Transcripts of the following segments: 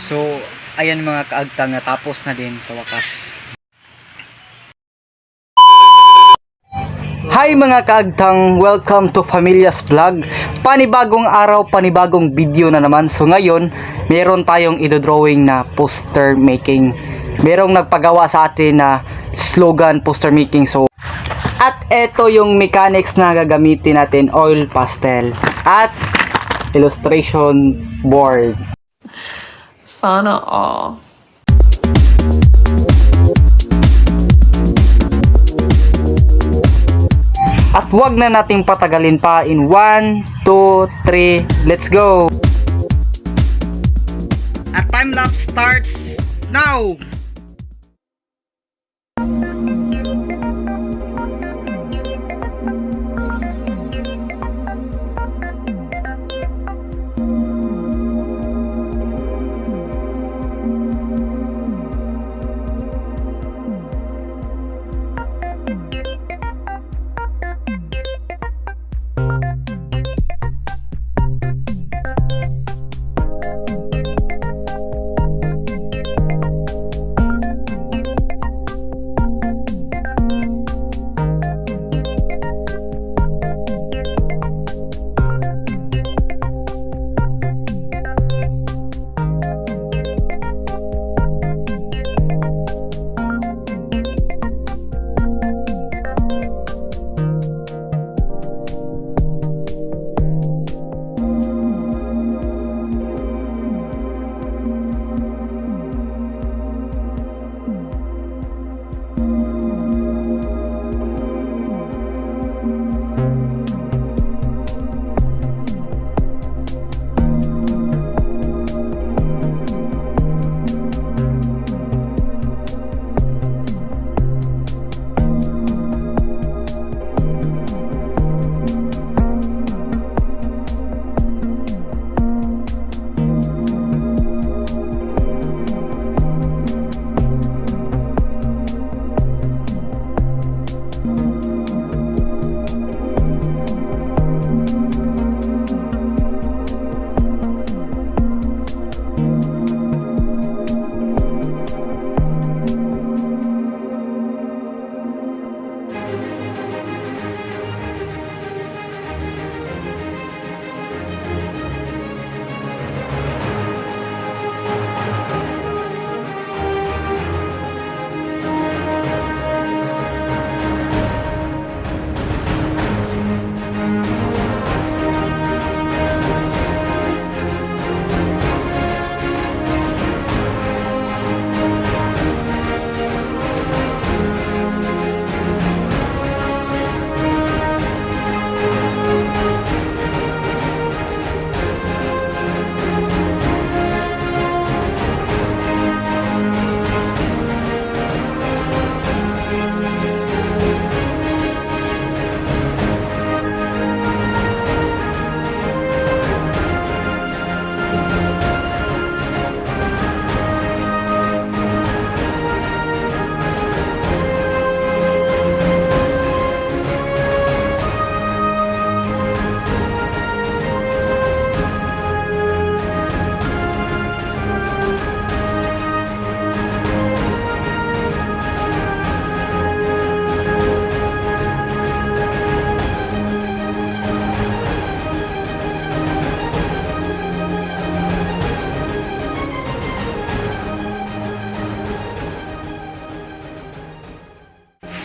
So, ayan mga kaagtang, natapos na din sa wakas. Hi mga kaagtang, welcome to Familias Vlog. Panibagong araw, panibagong video na naman. So ngayon, meron tayong idodrawing na poster making. Merong nagpagawa sa atin na slogan poster making. So, at eto yung mechanics na gagamitin natin, oil pastel at illustration board. Sana all. At wag na nating patagalin pa. In 1, 2, 3, let's go! At time lapse starts now!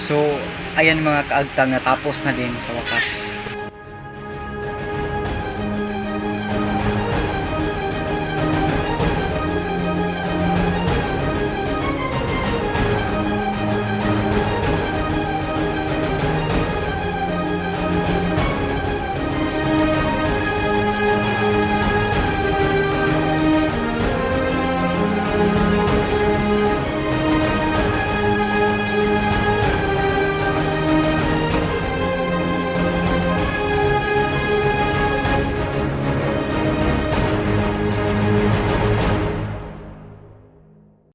So, ayan mga kaagtang, natapos na din sa wakas.